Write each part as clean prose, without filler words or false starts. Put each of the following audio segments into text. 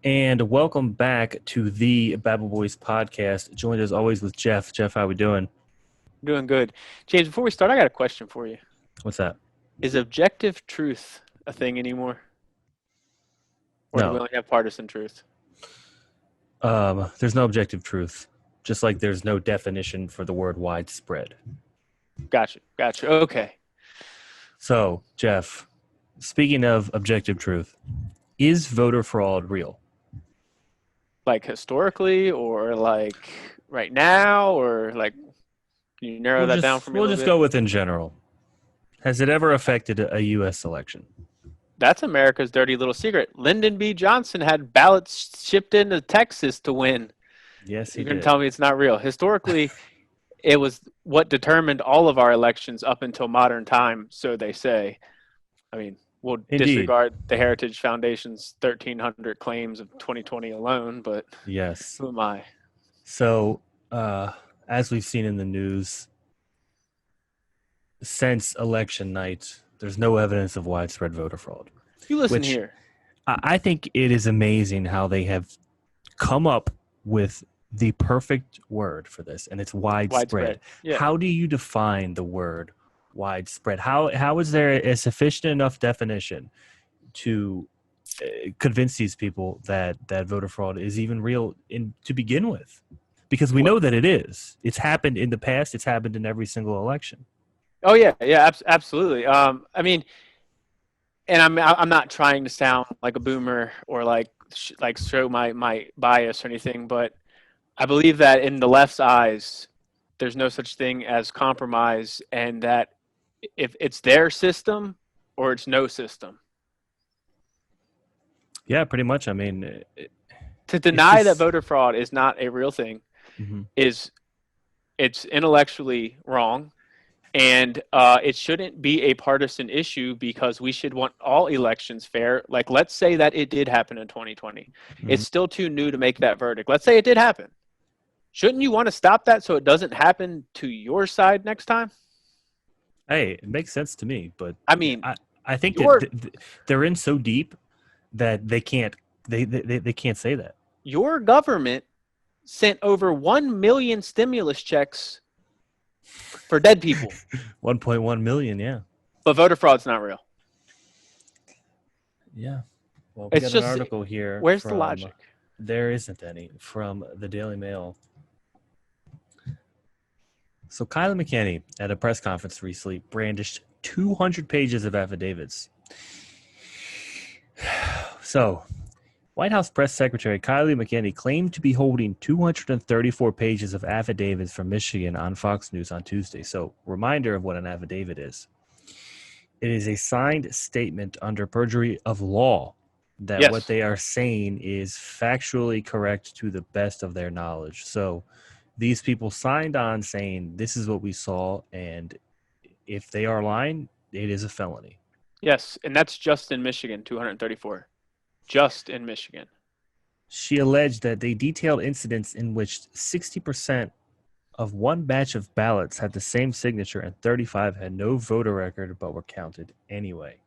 And welcome back to the Babel Boys podcast. Joined as always with Jeff. Jeff, how we doing? Doing good. James, before we start, I got a question for you. What's that? Is objective truth a thing anymore? Or do we No, only have partisan truth? there's no objective truth. Just like there's no definition for the word widespread. Gotcha. Okay. So, Jeff, speaking of objective truth, is voter fraud real? Like historically or like right now or like can you narrow We'll that down just for me a we'll little just bit? go with in general. Has it ever affected a U.S. election? That's America's dirty little secret. Lyndon B. Johnson had ballots shipped into Texas to win. Yes, he You're going to did. tell me it's not real. Historically, it was what determined all of our elections up until modern time, so they say. I mean, we'll Indeed. disregard the Heritage Foundation's 1,300 claims of 2020 alone, but Yes. who am I? So, as we've seen in the news, since election night, there's no evidence of widespread voter fraud, You listen which here. I think it is amazing how they have come up with the perfect word for this, and it's widespread. Widespread. Yeah. How do you define the word widespread? How is there a sufficient enough definition to convince these people that voter fraud is even real to begin with? Because we know that it is. It's happened in the past. It's happened in every single election. Oh yeah, absolutely. I mean, and I'm not trying to sound like a boomer or like show my bias or anything, but I believe that in the left's eyes, there's no such thing as compromise, and that if it's their system or it's no system. Yeah, pretty much. I mean, To it's deny that just voter fraud is not a real thing mhm. is it's intellectually wrong, and it shouldn't be a partisan issue because we should want all elections fair. Like, let's say that it did happen in 2020. It's Mhm. still too new to make that verdict. Let's say it did happen. Shouldn't you want to stop that so it doesn't happen to your side next time? Hey, it makes sense to me, but I mean, I think that your they're in so deep that they can't say that. your government sent over 1 million stimulus checks for dead people, 1.1 million, yeah. but voter fraud's not real. Yeah. Well, we It's got an just, article here where's the from logic? there isn't any from the Daily Mail. So Kylie McKinney at a press conference recently brandished 200 pages of affidavits. So, White House Press Secretary Kylie McKinney claimed to be holding 234 pages of affidavits from Michigan on Fox News on Tuesday. So, reminder of what an affidavit is. It is a signed statement under perjury of law that what Yes. they are saying is factually correct to the best of their knowledge. So, these people signed on saying this is what we saw, and if they are lying, it is a felony. Yes, and that's just in Michigan, 234. Just in Michigan. She alleged that they detailed incidents in which 60% of one batch of ballots had the same signature and 35 had no voter record but were counted anyway.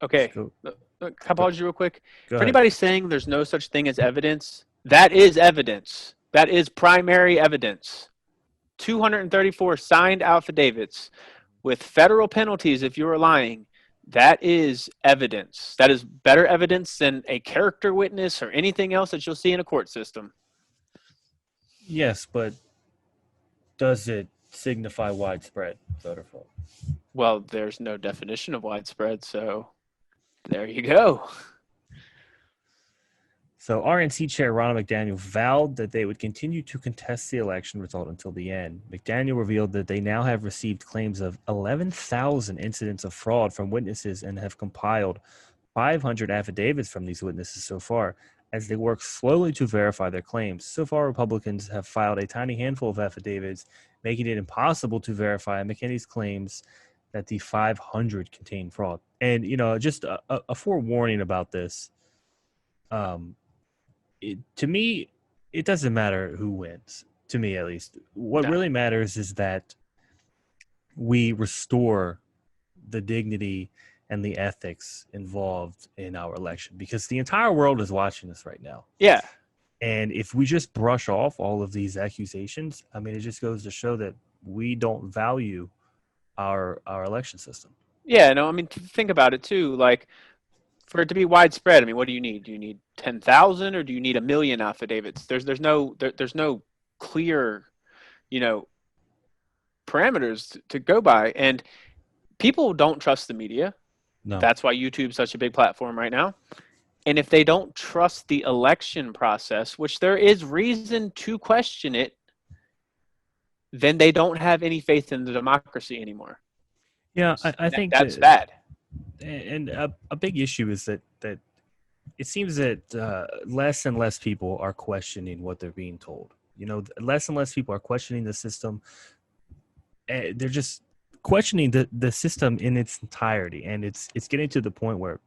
Okay. Go, Can I go, pause you real quick? go For ahead. anybody saying there's no such thing as evidence, that is evidence. That is primary evidence. 234 signed affidavits with federal penalties if you are lying. That is evidence. That is better evidence than a character witness or anything else that you'll see in a court system. Yes, but does it signify widespread voter fraud? Well, there's no definition of widespread, so there you go. So RNC Chair Ronald McDaniel vowed that they would continue to contest the election result until the end. McDaniel revealed that they now have received claims of 11,000 incidents of fraud from witnesses and have compiled 500 affidavits from these witnesses so far as they work slowly to verify their claims. So far, Republicans have filed a tiny handful of affidavits, making it impossible to verify McKinney's claims that the 500 contain fraud. And, just a forewarning about this. To me, it doesn't matter who wins, to me at least. What No. really matters is that we restore the dignity and the ethics involved in our election, because the entire world is watching this right now. Yeah. And if we just brush off all of these accusations, I mean, it just goes to show that we don't value our election system. Yeah. No, I mean, think about it too. Like, for it to be widespread, I mean, what do you need? Do you need 10,000 or do you need a million affidavits? There's no clear, you know, parameters to go by, and people don't trust the media. No. That's why YouTube's such a big platform right now. And if they don't trust the election process, which there is reason to question it, then they don't have any faith in the democracy anymore. Yeah, I think That's that, bad. and a big issue is that it seems that less and less people are questioning what they're being told. You know, less and less people are questioning the system. They're just questioning the system in its entirety, and it's getting to the point where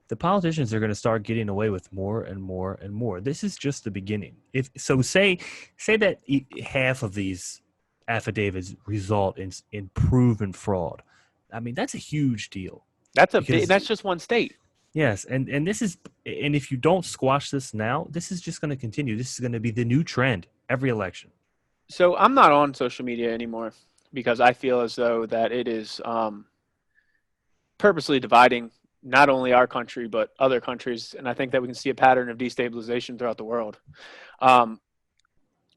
the politicians are going to start getting away with more and more and more. This is just the beginning. If so, say that half of these affidavits result in proven fraud. I mean, that's a huge deal because That's just one state. yes, and this is, and if you don't squash this now, this is just going to continue. This is going to be the new trend every election. So I'm not on social media anymore because I feel as though that it is purposely dividing not only our country but other countries, and I think that we can see a pattern of destabilization throughout the world. Um,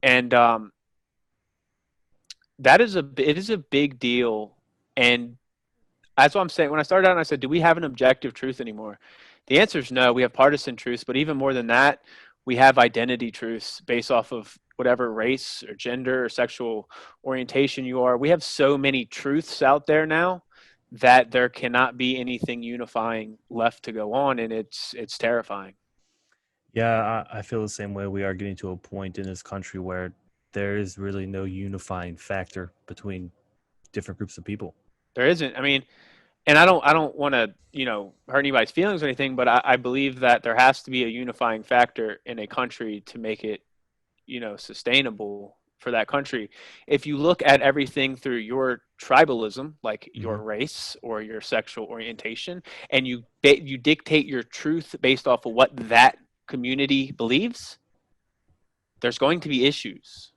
and That is it is a big deal, and that's what I'm saying. When I started out and I said, do we have an objective truth anymore? The answer is no. We have partisan truths, but even more than that, we have identity truths based off of whatever race or gender or sexual orientation you are. We have so many truths out there now that there cannot be anything unifying left to go on, and it's terrifying. Yeah, I feel the same way. We are getting to a point in this country where there is really no unifying factor between different groups of people. There isn't. I mean, and I don't want to hurt anybody's feelings or anything, but I believe that there has to be a unifying factor in a country to make it sustainable for that country. If you look at everything through your tribalism, like your Hmm. race or your sexual orientation, and you dictate your truth based off of what that community believes, there's going to be issues.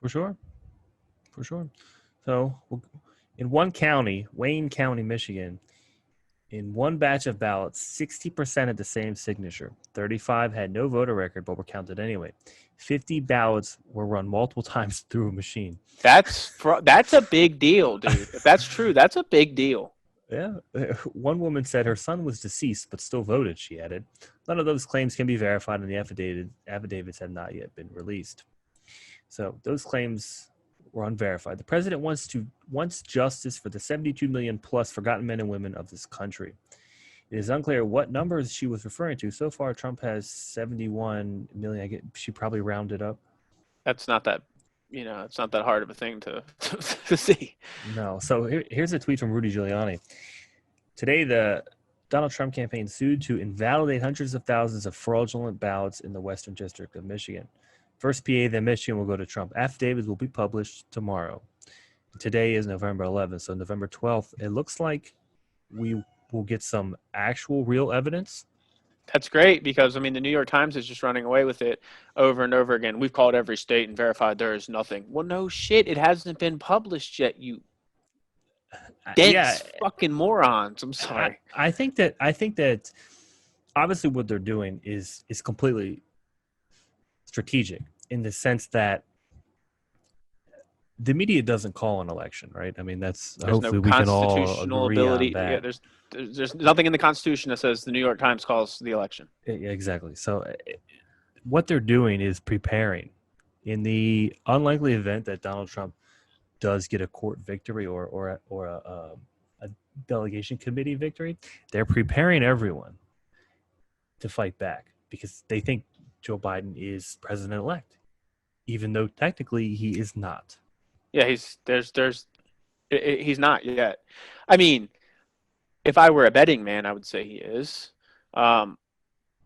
For sure, for sure. So, in one county, Wayne County, Michigan, in one batch of ballots, 60% had the same signature. 35 had no voter record but were counted anyway. 50 ballots were run multiple times through a machine. That's a big deal, dude. If that's true, that's a big deal. Yeah. One woman said her son was deceased but still voted, she added. None of those claims can be verified, and the affidavits have not yet been released. So those claims were unverified. The president wants justice for the 72 million plus forgotten men and women of this country. It is unclear what numbers she was referring to. So far, Trump has 71 million. She probably rounded up. That's not that it's not that hard of a thing to to see. No. So here's a tweet from Rudy Giuliani. Today, the Donald Trump campaign sued to invalidate hundreds of thousands of fraudulent ballots in the Western District of Michigan. First PA, then Michigan will go to Trump. Affidavits will be published tomorrow. Today is November 11th, so November 12th, it looks like we will get some actual real evidence. That's great because I mean the New York Times is just running away with it over and over again. We've called every state and verified there is nothing. Well, no shit, it hasn't been published yet. You Yeah, dense fucking morons. I'm sorry. I think that obviously what they're doing is completely strategic in the sense that the media doesn't call an election, right? I mean, that's There's no hopefully we can all constitutional agree on ability. Yeah, that. there's nothing in the Constitution that says the New York Times calls the election. Yeah, exactly. So what they're doing is preparing in the unlikely event that Donald Trump does get a court victory or a delegation committee victory. They're preparing everyone to fight back because they think Joe Biden is president-elect, even though technically he is not. Yeah, he's not yet. I mean, if I were a betting man, I would say he is. Um,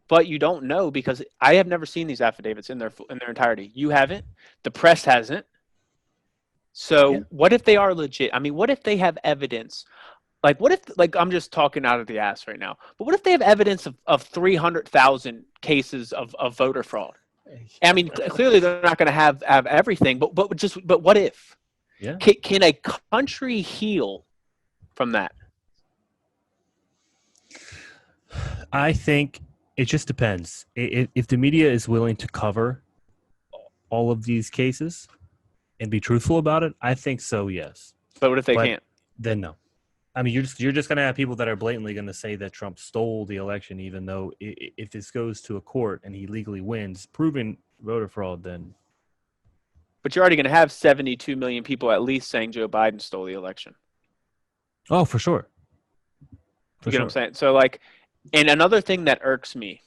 but you don't know because I have never seen these affidavits in their entirety. You haven't. The press hasn't. Yeah. So what if they are legit? I mean, what if they have evidence Like, what if, like, I'm just talking out of the ass right now, but what if they have evidence of 300,000 cases of voter fraud? I mean, clearly they're not going to have everything, but what if? Yeah. Can a country heal from that? I think it just depends. If the media is willing to cover all of these cases and be truthful about it, I think so, yes. But what if they But can't? then no. I mean, you're just going to have people that are blatantly going to say that Trump stole the election, even though if this goes to a court and he legally wins, proving voter fraud, then But you're already going to have 72 million people at least saying Joe Biden stole the election. oh, for sure, You for get what I'm sure. saying? So, like, and another thing that irks me,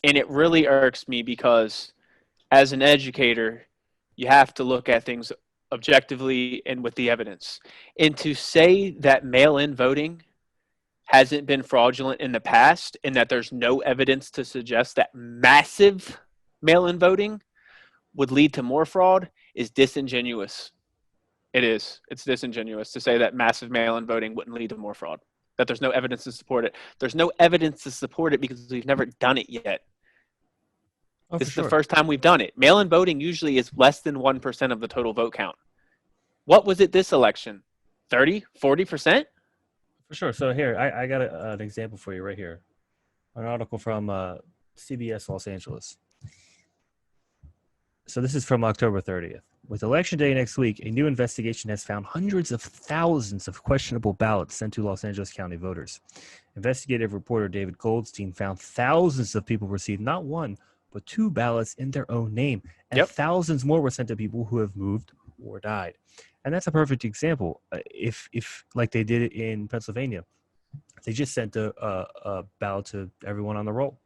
and it really irks me because as an educator, you have to look at things objectively and with the evidence. And to say that mail in voting hasn't been fraudulent in the past and that there's no evidence to suggest that massive mail in voting would lead to more fraud is disingenuous. It is. It's disingenuous to say that massive mail in voting wouldn't lead to more fraud, that there's no evidence to support it. There's no evidence to support it because we've never done it yet. Oh, This for is the sure, first time we've done it. Mail in voting usually is less than 1% of the total vote count. What was it this election? 30, 40%? for sure. So here, I got an example for you right here. An article from CBS Los Angeles. So this is from October 30th. With Election Day next week, a new investigation has found hundreds of thousands of questionable ballots sent to Los Angeles County voters. Investigative reporter David Goldstein found thousands of people received not one, but two ballots in their own name, and Yep. thousands more were sent to people who have moved or died. And that's a perfect example. If like they did it in Pennsylvania, they just sent a ballot to everyone on the roll,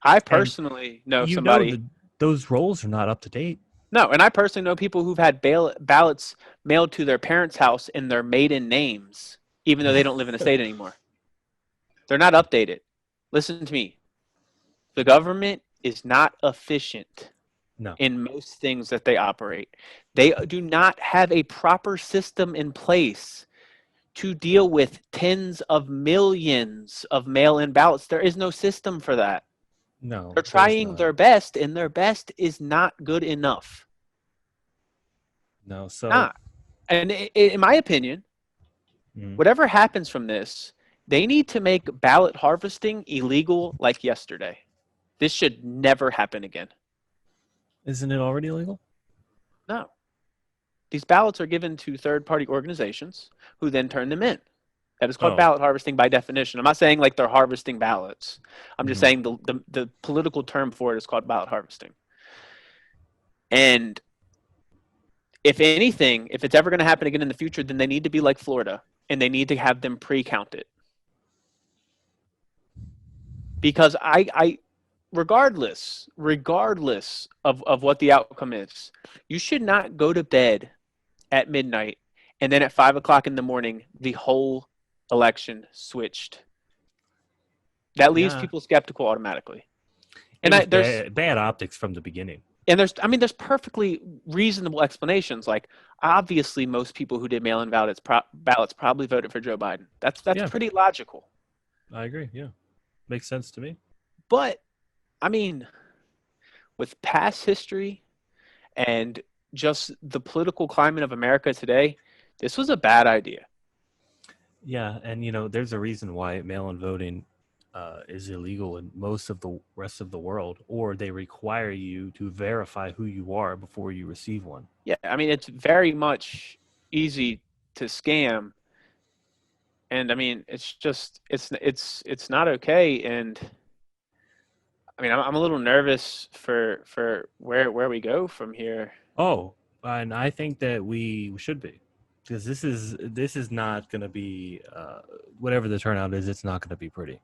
I and personally know you know somebody. that those rolls are not up to date. No, and I personally know people who've had ballots mailed to their parents' house in their maiden names, even though they don't live in the state anymore. They're not updated. Listen to me. The government is not efficient No, in most things that they operate. They do not have a proper system in place to deal with tens of millions of mail in ballots. There is no system for that. no, They're there's trying not. their best, and their best is not good enough. No, so Not. And in my opinion, mm, whatever happens from this, they need to make ballot harvesting illegal like yesterday. This should never happen again. isn't it already illegal? No. These ballots are given to third party organizations who then turn them in. That is called Oh, ballot harvesting by definition. I'm not saying like they're harvesting ballots. I'm just hmm saying the political term for it is called ballot harvesting. And if anything, if it's ever going to happen again in the future, then they need to be like Florida and they need to have them pre counted. Because regardless of what the outcome is, you should not go to bed at midnight and then at 5 o'clock in the morning, the whole election switched. That leaves yeah, people skeptical automatically. it And was there's bad optics from the beginning. there's perfectly reasonable explanations. Like obviously, most people who did mail-in ballots probably voted for Joe Biden. That's Yeah, pretty logical. I agree. Yeah, makes sense to me. But I mean, with past history and just the political climate of America today, this was a bad idea. Yeah, and there's a reason why mail-in voting is illegal in most of the rest of the world, or they require you to verify who you are before you receive one. Yeah, I mean it's very much easy to scam, and I mean it's just it's not okay. And I mean I'm a little nervous for where we go from here. Oh, and I think that we should be, because this is not going to be whatever the turnout is. It's not going to be pretty,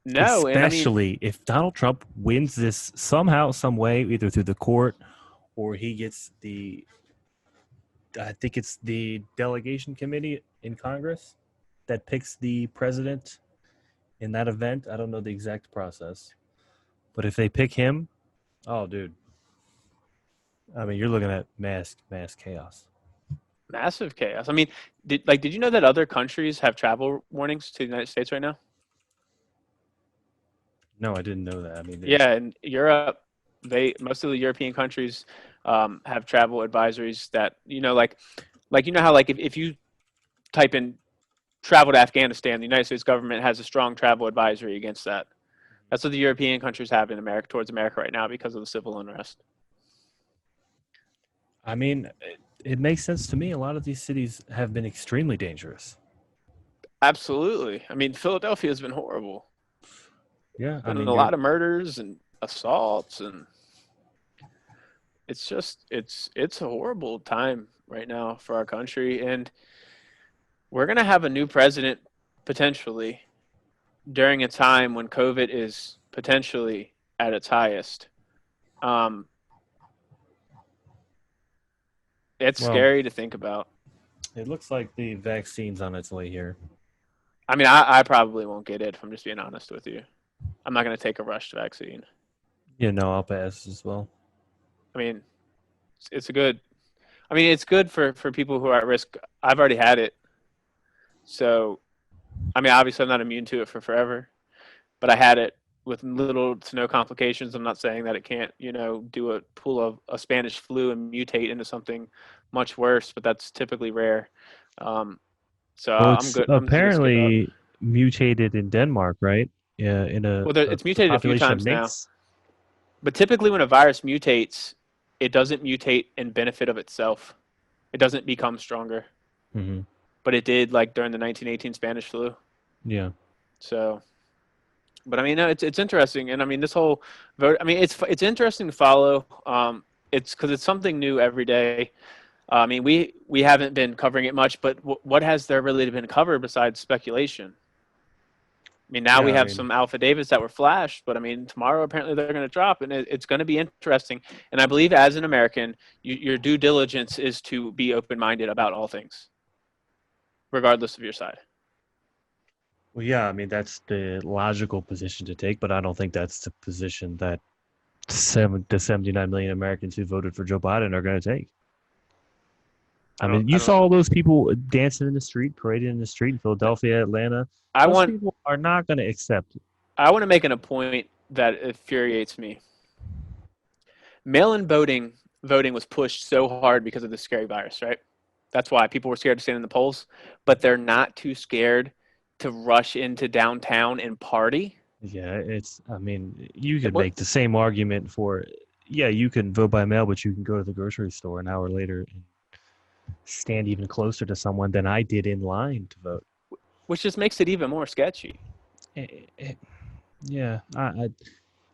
No, and I mean especially if Donald Trump wins this somehow, some way, either through the court or he gets the. I think it's the delegation committee in Congress that picks the president in that event. I don't know the exact process, but if they pick him, oh, dude, I mean, you're looking at mass chaos. Massive chaos. I mean, did you know that other countries have travel warnings to the United States right now? No, I didn't know that. I mean, Yeah, in Europe, most of the European countries have travel advisories that like you know how like if you type in travel to Afghanistan, the United States government has a strong travel advisory against that. That's what the European countries have in America towards America right now because of the civil unrest. I mean, it makes sense to me. A lot of these cities have been extremely dangerous. Absolutely. I mean, Philadelphia has been horrible. Yeah, I Been mean, a you're. lot of murders and assaults, and it's a horrible time right now for our country. And we're gonna have a new president potentially during a time when COVID is potentially at its highest. Um, it's Well, scary to think about. it looks like the vaccine's on its way here. I mean, I probably won't get it if I'm just being honest with you. I'm not going to take a rushed vaccine. You know, I'll pass as well. I mean, it's a good. I mean, it's good for people who are at risk. I've already had it, so I mean, obviously, I'm not immune to it for forever, but I had it with little to no complications. I'm not saying that it can't, do a pull of a Spanish flu and mutate into something much worse, but that's typically rare. Um, so Well, I'm it's good. I'm just gonna skip out. apparently mutated in Denmark, right? Yeah, in Well, it's a mutated a few population of times now, minks. but typically when a virus mutates, it doesn't mutate in benefit of itself. It doesn't become stronger, Hmm. but it did like during the 1918 Spanish flu. Yeah. So, but I mean, no, it's interesting, and I mean this whole vote. I mean, it's interesting to follow. It's because it's something new every day. I mean, we haven't been covering it much, but what has there really been covered besides speculation? I mean, now we Yeah, I have mean, some alpha Davids that were flashed, but I mean, tomorrow apparently they're going to drop, and it's going to be interesting. And I believe as an American, your due diligence is to be open minded about all things, regardless of your side. well, yeah, I mean that's the logical position to take, but I don't think that's the position that the 79 million Americans who voted for Joe Biden are going to take. I mean, I you don't. saw all those people dancing in the street, parading in the street in Philadelphia, Atlanta. I Those want people are not going to accept it. I want to make a point that infuriates me. Mail-in voting was pushed so hard because of the scary virus, right? That's why people were scared to stand in the polls, but they're not too scared to rush into downtown and party. Yeah, it's. I mean, you could What make the same argument for. Yeah, you can vote by mail, but you can go to the grocery store an hour later and stand even closer to someone than I did in line to vote. which just makes it even more sketchy. Eh, eh, yeah,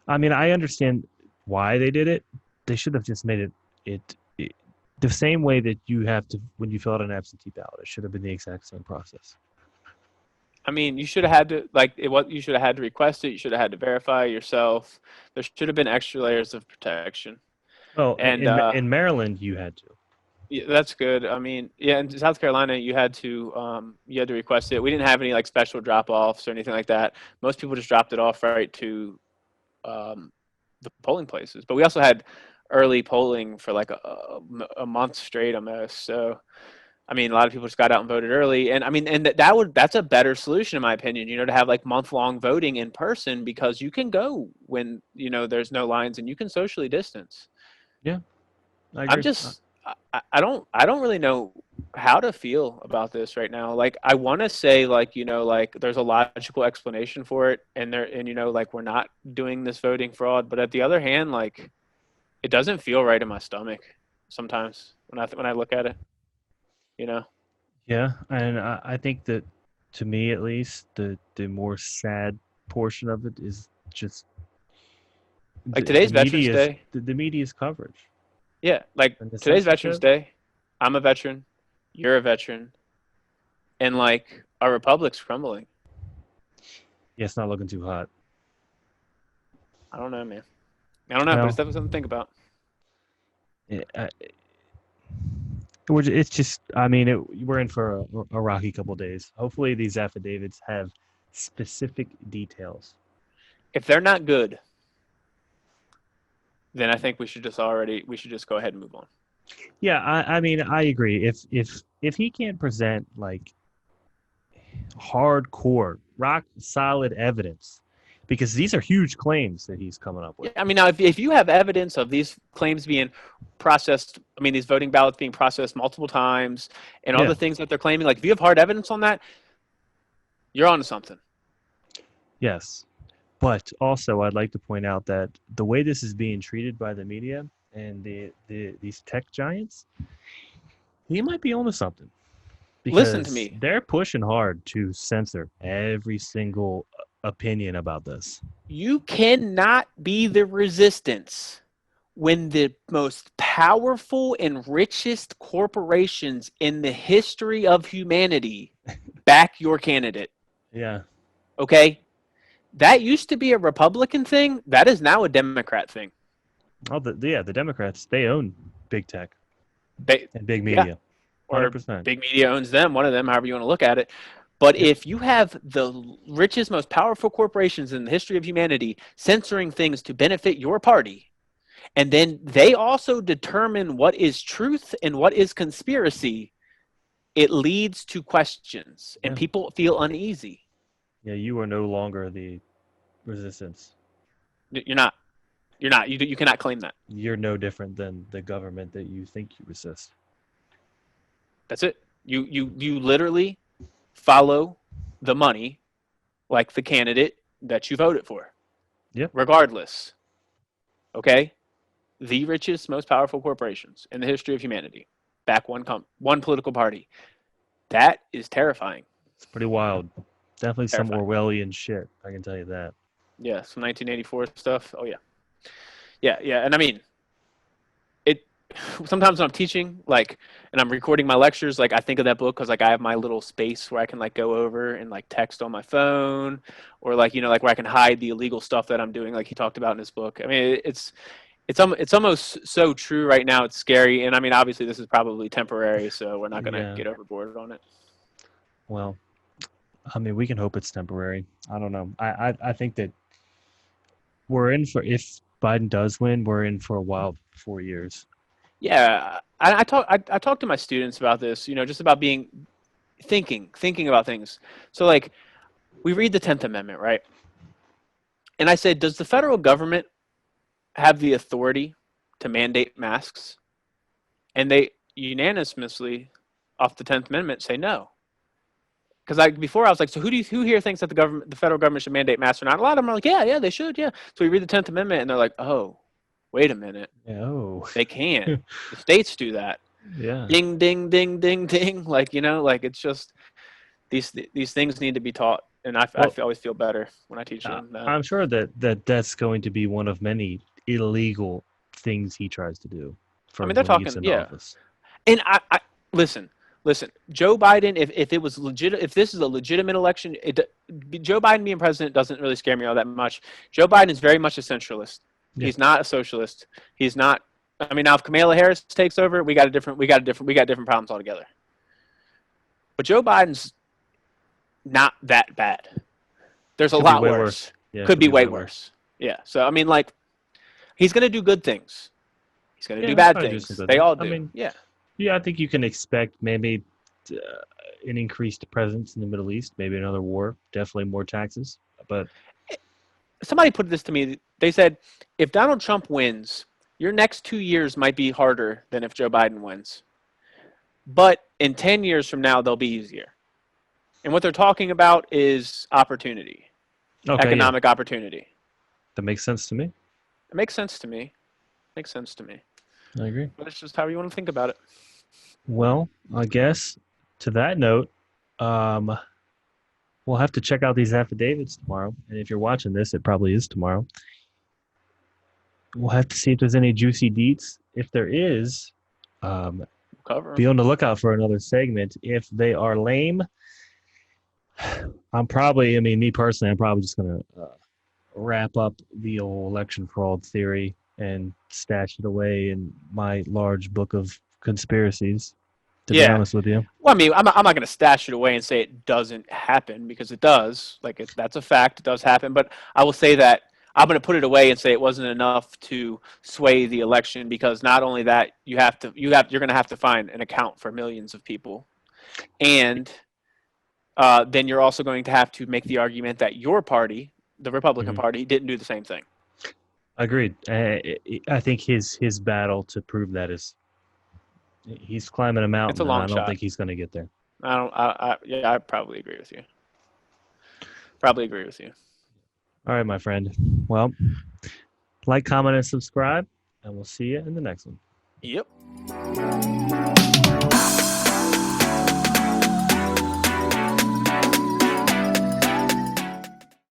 I mean, I understand why they did it. They should have just made it the same way that you have to when you fill out an absentee ballot. It should have been the exact same process. I mean, you should have had to like it. What you should have had to request it. You should have had to verify yourself. There should have been extra layers of protection. Well, And in Maryland, you had to. yeah, that's good. I mean, yeah, in South Carolina, you had to request it. We didn't have any like special drop offs or anything like that. Most people just dropped it off right to um, the polling places. But we also had early polling for like a month straight almost. So I mean, a lot of people just got out and voted early, and I mean, and that's a better solution in my opinion. To have like month long voting in person because you can go when there's no lines and you can socially distance. Yeah, I I'm agree. just I don't really know how to feel about this right now. Like I want to say like like there's a logical explanation for it, and like we're not doing this voting fraud, but at the other hand, like it doesn't feel right in my stomach sometimes when I look at it. You know, Yeah, and I think that to me at least, the more sad portion of it is just like today's Veterans media's Day. the media's coverage Yeah, like and the today's Veterans censorship. Day. I'm a veteran. You're a veteran, and like our republic's crumbling. Yeah, it's not looking too hot. I don't know, man. I don't know, but it's Well, definitely something to think about. I, it's just, I mean, we're in for a rocky couple days. Hopefully, these affidavits have specific details. If they're not good, then I think we should just go ahead and move on. Yeah, I mean, I agree. If he can't present like hardcore, rock solid evidence, because these are huge claims that he's coming up Yeah, with. I mean, now if you have evidence of these claims being processed, I mean, these voting ballots being processed multiple times, and all Yeah. the things that they're claiming, like if you have hard evidence on that, you're on to something. Yes. But also, I'd like to point out that the way this is being treated by the media and these tech giants, he might be onto something Listen to because me. they're pushing hard to censor every single opinion about this. You cannot be the resistance when the most powerful and richest corporations in the history of humanity back your candidate. Yeah. Okay? That used to be a Republican thing. That is now a Democrat thing. Oh, the Democrats, they own big tech They, and big yeah, media, or 100%. big media owns them, one of them, however you want to look at it. But Yep. if you have the richest, most powerful corporations in the history of humanity censoring things to benefit your party, and then they also determine what is truth and what is conspiracy, it leads to questions and Yeah. people feel uneasy. Yeah, you are no longer the resistance. You're not. You're not. You cannot claim that. You're no different than the government that you think you resist. That's it. You literally follow the money like the candidate that you voted for, Yep. regardless. Okay? The richest, most powerful corporations in the history of humanity back one political party. That is terrifying. It's pretty wild. Definitely some Terrifying. Orwellian shit. I can tell you that. Yeah, some 1984 stuff. Oh yeah, yeah. And I mean, it. Sometimes when I'm teaching, like, and I'm recording my lectures, like I think of that book because like I have my little space where I can like go over and like text on my phone, or like like where I can hide the illegal stuff that I'm doing, like he talked about in his book. I mean, it's almost so true right now. It's scary, and I mean, obviously this is probably temporary, so we're not gonna Yeah. get overboard on it. Well, I mean, we can hope it's temporary. I don't know. I think that we're in for if Biden does win, we're in for a wild 4 years. Yeah, I talk to my students about this, just about being thinking about things. So like we read the 10th Amendment, right? And I said, does the federal government have the authority to mandate masks? And they unanimously, off the 10th Amendment, say no. Because before I was like, so who here thinks that the federal government should mandate masks or not? A lot of them are like, yeah, they should, yeah. So we read the 10th Amendment, and they're like, oh, wait a minute, Oh, they can't. The states do that. yeah. Ding, ding, ding, ding, ding. Like like it's just these things need to be taught, and I Well, always feel better when I teach them that. I'm sure that's going to be one of many illegal things he tries to do I for mean, they're when he gets talking, into yeah. office. And I listen, Joe Biden, if it was legit, if this is a legitimate election, Joe Biden being president doesn't really scare me all that much. Joe Biden is very much a centralist. Yeah. He's not a socialist. He's not. I mean, now if Kamala Harris takes over, we got different problems altogether. But Joe Biden's not that bad. There's a Could be lot way worse. worse. Yeah, Could could be be way way worse. worse. Yeah. So I mean, like, he's gonna do good things. He's gonna Yeah, do he'll bad probably do some things. good They things. all I do. mean, Yeah. yeah, I think you can expect maybe uh, an increased presence in the Middle East, maybe another war, definitely more taxes. But Somebody put this to me. They said, if Donald Trump wins, your next 2 years might be harder than if Joe Biden wins. But in 10 years from now, they'll be easier. And what they're talking about is opportunity, okay, yeah, economic opportunity. that makes sense to me. It makes sense to me. Makes sense to me. I agree. But it's just how you want to think about it. Well, I guess to that note, um, we'll have to check out these affidavits tomorrow. And if you're watching this, it probably is tomorrow. We'll have to see if there's any juicy deets. If there is, um, Cover be them. on the lookout for another segment. If they are lame, I mean, me personally, I'm probably just going to wrap up the old election fraud theory and stash it away in my large book of conspiracies, to be Yeah. honest with you. Well, I mean, I'm not going to stash it away and say it doesn't happen because it does. Like, that's a fact. It does happen. But I will say that I'm going to put it away and say it wasn't enough to sway the election, because not only that, you're going to have to find an account for millions of people, and then you're also going to have to make the argument that your party, the Republican Mhm. Party, didn't do the same thing. Agreed. I think his battle to prove that is he's climbing a It's a mountain, and long I don't shot. think he's going to get there. I probably agree with you. Probably agree with you. All right, my friend. Well, like, comment, and subscribe, and we'll see you in the next one. Yep.